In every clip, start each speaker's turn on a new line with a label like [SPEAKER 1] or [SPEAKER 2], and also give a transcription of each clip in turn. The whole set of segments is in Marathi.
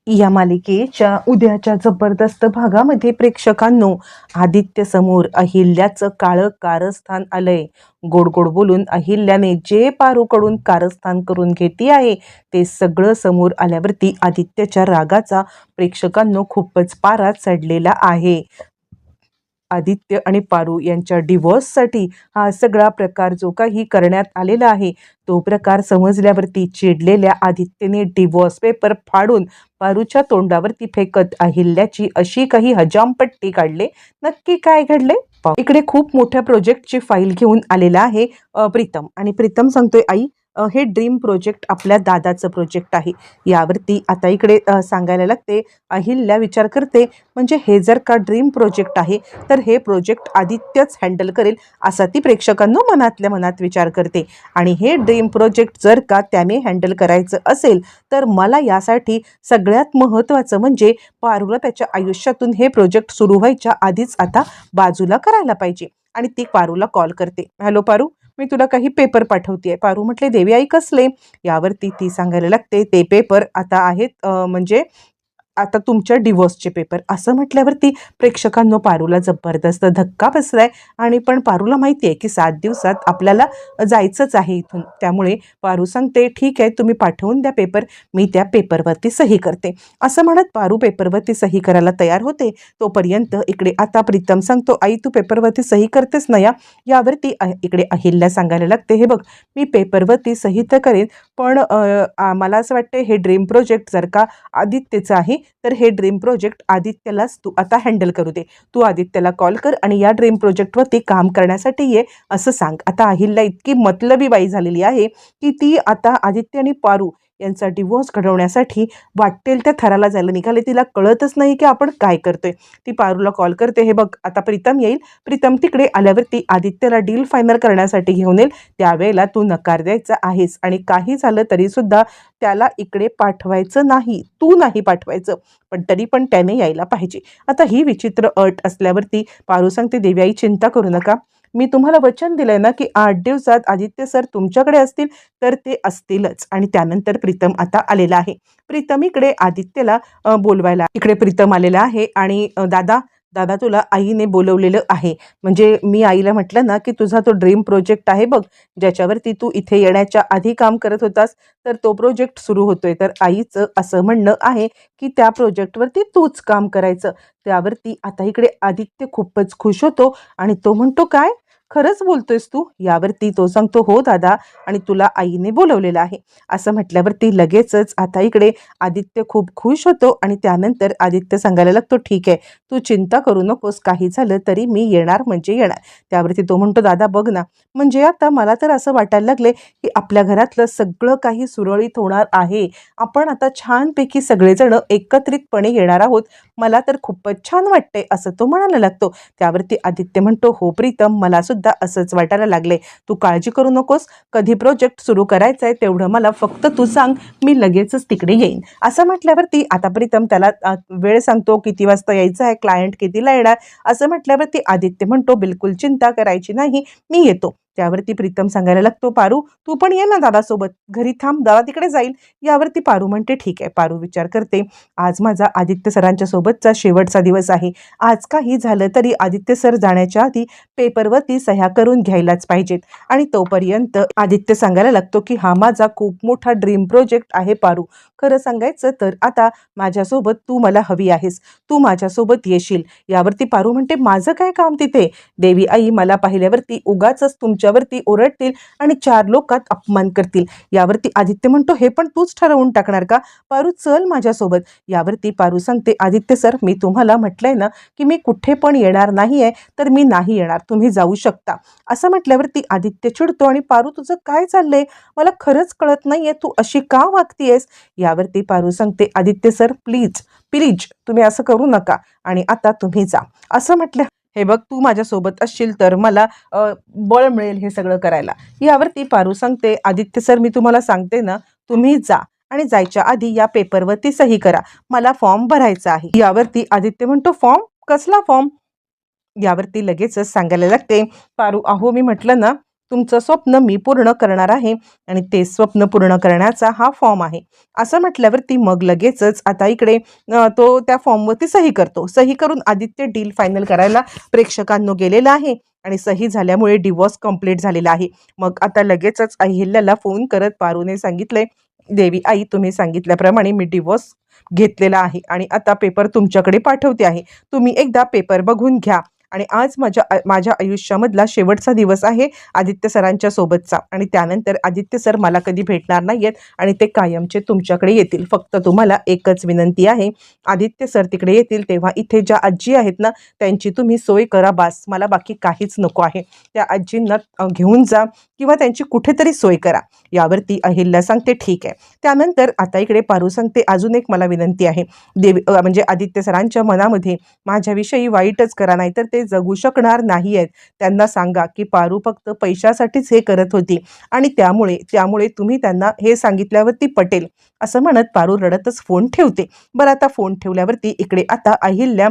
[SPEAKER 1] या मालिकेच्या उद्याच्या जबरदस्त भागामध्ये प्रेक्षकांनो, आदित्य समोर अहिल्याचं काळं कारस्थान आलंय. गोड गोड बोलून अहिल्याने जे पारूकडून कारस्थान करून घेते आहे ते सगळं समोर आल्यावरती आदित्यच्या रागाचा प्रेक्षकांनो खूपच पारा चढलेला आहे. आदित्य आणि पारू यांच्या डिवोर्ससाठी हा सगळा प्रकार जो काही करण्यात आलेला आहे तो प्रकार समजल्यावरती चिडलेल्या आदित्यने डिवोर्स पेपर फाडून पारूच्या तोंडावरती फेकत अहिल्याची अशी काही हजामपट्टी काढले. नक्की काय घडले इकडे खूप मोठ्या प्रोजेक्टची फाईल घेऊन आलेला आहे प्रीतम. आणि प्रीतम सांगतोय, आई हे ड्रीम प्रोजेक्ट आपल्या दादाचं प्रोजेक्ट आहे. यावरती आता इकडे सांगायला लागते. अहिल्या विचार करते, म्हणजे हे जर का ड्रीम प्रोजेक्ट आहे तर हे प्रोजेक्ट आदित्यच हँडल करेल असा ती प्रेक्षकांनो मनातल्या मनात विचार करते. आणि हे ड्रीम प्रोजेक्ट जर का त्याने हँडल करायचं असेल तर मला यासाठी सगळ्यात महत्त्वाचं म्हणजे पारूला त्याच्या आयुष्यातून हे प्रोजेक्ट सुरू व्हायच्या आधीच आता बाजूला करायला पाहिजे. आणि ती पारूला कॉल करते. हॅलो पारू, मी तुला काही पेपर पाठवते. पारू म्हटले, देवी आई कसले? यावरती ती सांगायला लागते, ते पेपर आता आहेत म्हणजे आता तुमच्या डिवोर्सचे पेपर. असं म्हटल्यावरती प्रेक्षकांनो पारूला जबरदस्त धक्का बसलाय. आणि पण पारूला माहिती आहे की 7 दिवसात आपल्याला जायचंच आहे इथून. त्यामुळे पारू सांगते, ठीक आहे तुम्ही पाठवून द्या पेपर, मी त्या पेपरवरती सही करते. असं म्हणत पारू पेपरवरती सही करायला तयार होते. तोपर्यंत इकडे आता प्रीतम सांगतो, आई तू पेपरवरती सही करतेस ना? यावरती इकडे अहिल्या सांगायला लागते, हे बघ मी पेपरवरती सही तर करेन पण मला असं वाटतं हे ड्रीम प्रोजेक्ट जर का आदित्यचं आहे तर हे ड्रीम प्रोजेक्ट आदित्यलाच तू आता हँडल करू दे. तू आदित्यला कॉल कर आणि या ड्रीम प्रोजेक्टवरती काम करण्यासाठी ये असं सांग. आता अहिल्या इतकी मतलबी बाई झालेली आहे की ती आता आदित्य आणि पारू यांचा डिवोर्स घडवण्यासाठी वाटेल त्या थराला जायला निघाले. तिला कळतच नाही की आपण काय करतोय. ती पारूला कॉल करते, हे बघ आता प्रीतम येईल. प्रीतम तिकडे आल्यावरती आदित्यला डील फायनल करण्यासाठी घेऊन येईल. त्यावेळेला तू नकार द्यायचा आहेस आणि काही झालं तरी सुद्धा त्याला इकडे पाठवायचं नाही, तू नाही पाठवायचं, पण तरी पण त्याने यायला पाहिजे. आता ही विचित्र अट असल्यावरती पारू सांगते, देवी आई चिंता करू नका, मी तुम्हाला वचन दिलंय ना की 8 दिवसात आदित्य सर तुमच्याकडे असतील तर ते असतीलच. आणि त्यानंतर प्रीतम आता आलेला आहे. प्रीतम इकडे आदित्यला बोलवायला इकडे प्रीतम आलेला आहे. आणि दादा दादा तुला आईने बोलवलेलं आहे. म्हणजे मी आईला म्हटलं ना की तुझा तो ड्रीम प्रोजेक्ट आहे बघ, ज्याच्यावरती तू इथे येण्याच्या आधी काम करत होतास, तर तो प्रोजेक्ट सुरू होतोय. तर आईचं असं म्हणणं आहे की त्या प्रोजेक्टवरती तूच काम करायचं. त्यावरती आता इकडे आदित्य खूपच खुश होतो आणि तो म्हणतो, काय खरंच बोलतोयस तू? यावरती तो सांगतो, हो दादा, आणि तुला आईने बोलवलेलं आहे. असं म्हटल्यावरती लगेचच आता इकडे आदित्य खूप खुश होतो. आणि त्यानंतर आदित्य सांगायला लागतो, ठीक आहे तू चिंता करू नकोस, काही झालं तरी मी येणार म्हणजे येणार. त्यावरती तो म्हणतो, दादा बघ ना, म्हणजे आता मला तर असं वाटायला लागले की आपल्या घरातलं सगळं काही सुरळीत होणार आहे. आपण आता छानपैकी सगळेजण एकत्रितपणे येणार आहोत. मला तर खूपच छान वाटतंय असं तो म्हणायला लागतो. त्यावरती आदित्य म्हणतो, हो प्रीतम, मला सुद्धा असंच वाटायला लागले. तू काळजी करू नकोस, कधी प्रोजेक्ट सुरू करायचा आहे तेवढं मला फक्त तू सांग, मी लगेचच तिकडे येईन. असं म्हटल्यावरती आता प्रीतम त्याला वेळ सांगतो, किती वाजता यायचं आहे, क्लायंट कितीला येणार. असं म्हटल्यावरती आदित्य म्हणतो, बिलकुल चिंता करायची नाही, मी येतो. त्यावरती प्रीतम सांगायला लागतो, पारू तू पण ये ना दादासोबत, घरी थांब, दादा तिकडे जाईल. यावरती पारू म्हणते, ठीक आहे. पारू विचार करते, आज माझा आदित्य सरांच्या सोबतचा शेवटचा दिवस आहे. आज काही झालं तरी आदित्य सर जाण्याच्या आधी पेपरवरती सह्या करून घ्यायलाच पाहिजेत. आणि तोपर्यंत आदित्य सांगायला लागतो की हा माझा खूप मोठा ड्रीम प्रोजेक्ट आहे पारू. खरं सांगायचं तर आता माझ्यासोबत तू मला हवी आहेस, तू माझ्यासोबत येशील. यावरती पारू म्हणते, माझं काय काम तिथे? देवी आई मला पाहिल्यावरती उगाचच तुमच्यावरती ओरडतील आणि 4 लोकात अपमान करतील. यावरती आदित्य म्हणतो, हे पण तूच ठरवून टाकणार का? पारू चल माझ्यासोबत. यावरती पारू सांगते, आदित्य सर मी तुम्हाला म्हटलंय ना की मी कुठे पण येणार नाहीये, तर मी नाही येणार, तुम्ही जाऊ शकता. असं म्हटल्यावरती आदित्य चिडतो आणि पारू तुझं काय चाललंय? मला खरंच कळत नाहीये, तू अशी का वागतीयेस? यावरती पारू सांगते, आदित्य सर प्लीज प्लीज तुम्ही असं करू नका आणि आता तुम्ही जा. असं म्हटलं, हे बघ तू माझ्यासोबत असशील तर मला बळ मिळेल हे सगळं करायला. यावरती पारू सांगते, आदित्य सर मी तुम्हाला सांगते ना, तुम्ही जा आणि जायच्या आधी या पेपरवरती सही करा, मला फॉर्म भरायचा आहे. यावरती आदित्य म्हणतो, फॉर्म कसला फॉर्म? यावरती लगेचच सांगायला लागते, पारू अहो मी म्हटलं ना तुमचं स्वप्न मी पूर्ण करणार आहे आणि ते स्वप्न पूर्ण करण्याचा हा फॉर्म आहे. असं म्हटल्यावरती मग लगेचच आता इकडे तो त्या फॉर्मवरती सही करतो. सही करून आदित्य डील फायनल करायला प्रेक्षकांनो गेलेला आहे आणि सही झाल्यामुळे डिवोर्स कंप्लीट झालेला आहे. मग आता लगेचच अहिल्याला फोन करत पारूने सांगितलंय, देवी आई तुम्ही सांगितल्याप्रमाणे मी डिवोर्स घेतलेला आहे आणि आता पेपर तुमच्याकडे पाठवते आहे. तुम्ही एकदा पेपर बघून घ्या आणि आज माझ्या आयुष्यामधला शेवटचा दिवस आहे आदित्य सरांच्या सोबतचा आणि त्यानंतर आदित्य सर मला कधी भेटणार नाहीयेत आणि ते कायमचे तुमच्याकडे येतील. फक्त तुम्हाला एकच विनंती आहे, आदित्य सर तिकडे येतील तेव्हा इथे ज्या आजी आहेत ना त्यांची तुम्ही सोय करा बास. मला बाकी काहीच नको आहे. त्या आजींना घेऊन जा किंवा त्यांची कुठेतरी सोय करा. यावरती अहिल्या सांगते ठीक आहे. त्यानंतर आता इकडे पारू सांगते अजून एक मला विनंती आहे. म्हणजे आदित्य सरांच्या मनामध्ये माझ्याविषयी वाईटच करा नाहीतर ते जगू शकणार नाही आहेत. त्यांना सांगा की पारू फक्त पैशासाठीच हे करत होती आणि त्यामुळे तुम्ही त्यांना हे सांगितल्यावरती पटेल. असं म्हणत पारू रडतच फोन ठेवते. बरं आता फोन ठेवल्यावरती इकडे आता अहिल्या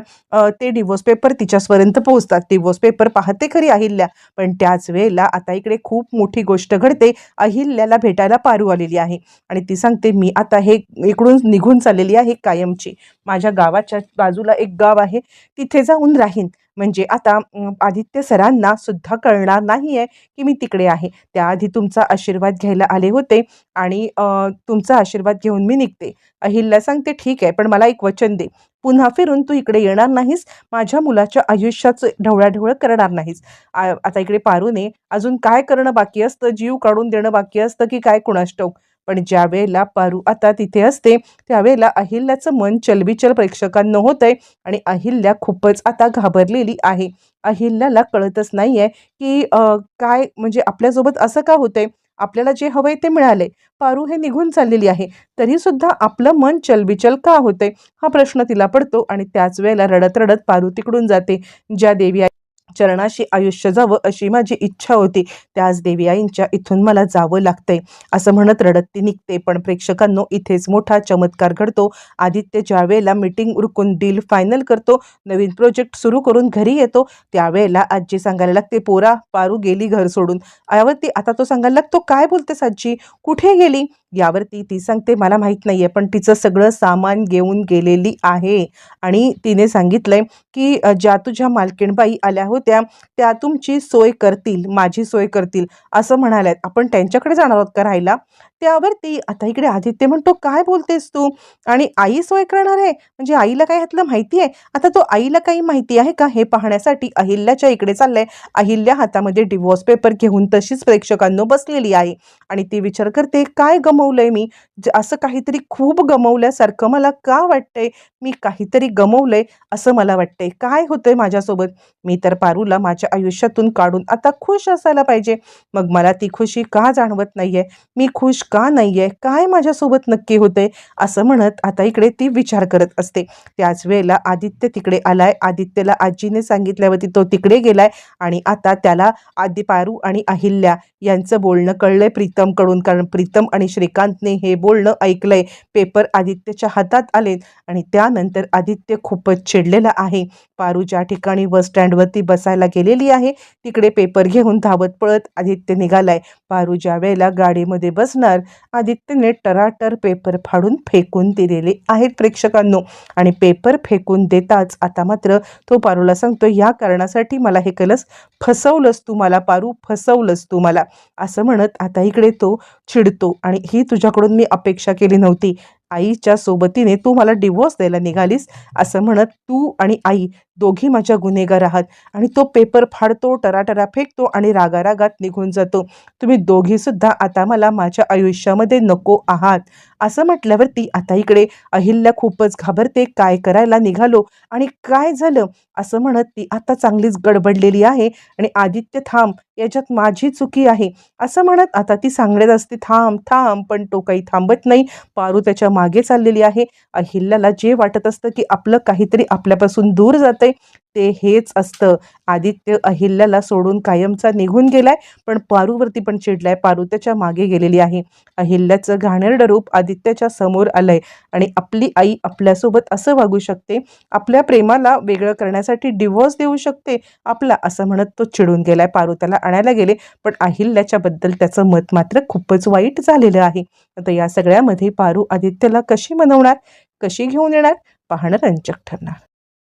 [SPEAKER 1] ते डिवोर्स पेपर तिच्यापर्यंत पोहोचतात. डिवोर्स पेपर पाहते खरी अहिल्या, पण त्याच वेळेला आता इकडे खूप मोठी गोष्ट घडते. अहिल्याला भेटायला पारू आलेली आहे आणि ती सांगते मी आता हे इकडून निघून चाललेली आहे कायमची. माझ्या गावाच्या बाजूला एक गाव आहे तिथे जाऊन राहीन. म्हणजे आता आदित्य सरांना सुद्धा कळणार नाहीये की मी तिकडे आहे. त्याआधी तुमचा आशीर्वाद घ्यायला आले होते आणि तुमचा आशीर्वाद घेऊन मी निघते. अहिल्या सांगते ठीक आहे, पण मला एक वचन दे. पुन्हा फिरून तू इकडे येणार नाहीस. माझ्या मुलाच्या आयुष्याचं ढवळाढवळ करणार नाहीस. आता इकडे पारूने अजून काय करणं बाकी असतं, जीव काढून देणं बाकी असतं की काय कुणास ठाऊक. पण ज्या वेळेला पारू आता तिथे असते त्यावेळेला अहिल्याचं मन चलबिचल प्रेक्षकांना होतंय आणि अहिल्या खूपच आता घाबरलेली आहे. अहिल्याला कळतच नाहीये की काय म्हणजे आपल्यासोबत असं का होतंय. आपल्याला जे हवंय ते मिळाले. पारू हे निघून चाललेली आहे. तरी सुद्धा आपलं मन चलबिचल का होतंय हा प्रश्न तिला पडतो आणि त्याच वेळेला रडत रडत पारू तिकडून जाते. ज्या देवी चरणाशी आयुष्य जावं अशी माझी इच्छा होती, त्याच देवी आईंच्या इथून मला जावं लागतंय असं म्हणत रडत ती निघते. पण प्रेक्षकांनो इथेच मोठा चमत्कार घडतो. आदित्य ज्या वेळेला मीटिंग उरकून डील फायनल करतो, नवीन प्रोजेक्ट सुरू करून घरी येतो, त्यावेळेला आजी सांगायला लागते पोरा पारू गेली घर सोडून. यावरती आता तो सांगायला लागतो काय बोलतेस आजी, कुठे गेली. यावरती ती सांगते मला माहीत नाहीये, पण तिचं सगळं सामान घेऊन गेलेली आहे आणि तिने सांगितलंय की ज्या तुझ्या मालकीणबाई आल्या होत्या त्या तुमची सोय करतील, माझी सोय करतील असं म्हणाल्यात. आपण त्यांच्याकडे जाणार आहोत का राहायला. त्यावरती आता इकडे आदित्य म्हणतो काय बोलतेस तू आणि आई सोय करणार आहे म्हणजे आईला काय ह्यातलं माहिती आहे. आता तो आईला काही माहिती आहे का हे पाहण्यासाठी अहिल्याच्या इकडे चाललंय. अहिल्या हातामध्ये डिवोर्स पेपर घेऊन तशीच प्रेक्षकांनो बसलेली आहे आणि ती विचार करते काय गमवलंय मी. असं काहीतरी खूप गमवल्यासारखं मला का वाटतंय. मी काहीतरी गमवलंय असं मला वाटतंय. काय होतंय माझ्यासोबत. मी तर पारूला माझ्या आयुष्यातून काढून आता खुश असायला पाहिजे. मग मला ती खुशी का जाणवत नाहीये. मी खुश का नाहीये. काय माझ्यासोबत नक्की होतंय असं म्हणत आता इकडे ती विचार करत असते. त्याच वेळेला आदित्य तिकडे आलाय. आदित्यला आजीने सांगितल्यावरती तो तिकडे गेलाय आणि आता त्याला आधी पारू आणि अहिल्या यांचं बोलणं कळलंय प्रीतमकडून. कारण प्रीतम आणि श्रीकांतने हे बोलणं ऐकलंय. पेपर आदित्यच्या हातात आलेत आणि त्यानंतर आदित्य खूपच चिडलेला आहे. पारू ज्या ठिकाणी बस स्टँडवरती बसायला गेलेली आहे तिकडे पेपर घेऊन धावत पळत आदित्य निघालाय. पारू ज्या वेळेला गाडीमध्ये बसणार आदित्यने टराटर पेपर फाडून फेकून दिलेले आहेत प्रेक्षकांनो आणि पेपर फेकून देताच आता मात्र तो पारूला सांगतो या कारणासाठी मला हे केलंस, फसवलंस तू मला पारू, फसवलंस तू मला असं म्हणत आता इकडे तो चिडतो आणि ही तुझ्याकडून मी अपेक्षा केली नव्हती. आईच्या सोबतीने तू मला डिवोर्स द्यायला निघालीस असं म्हणत तू आणि आई दोघी माझ्या गुन्हेगार आहात आणि तो पेपर फाडतो, टराटरा फेकतो आणि रागारागात निघून जातो. तुम्ही दोघी सुद्धा आता मला माझ्या आयुष्यामध्ये नको आहात असं म्हटल्यावरती आता इकडे अहिल्या खूपच घाबरते. काय करायला निघालो आणि काय झालं असं म्हणत ती आता चांगलीच गडबडलेली आहे आणि आदित्य थांब, याच्यात माझी चुकी आहे असं म्हणत आता ती सांगण्यात असते थांब थांब, पण तो काही थांबत नाही. पारू त्याच्या मागे चाललेली आहे. अहिल्याला जे वाटत असतं की आपलं काहीतरी आपल्यापासून दूर जात जाते ते हेच असतं. आदित्य अहिल्याला सोडून कायमचा निघून गेलाय, पण पारूवरती पण चिडलाय. पारू त्याच्या मागे गेलेली आहे. अहिल्याचं घाणेरडं रूप आदित्यच्या समोर आलंय आणि आपली आई आपल्यासोबत असं वागू शकते, आपल्या प्रेमाला वेगळं करण्यासाठी डिव्होर्स देऊ शकते आपला, असं म्हणत तो चिडून गेलाय. पारू त्याला आणायला गेले, पण अहिल्याच्या बद्दल त्याचं मत मात्र खूपच वाईट झालेलं आहे. आता या सगळ्यामध्ये पारू आदित्यला कशी मनवणार, कशी घेऊन येणार, पाहणं रंजक ठरणार.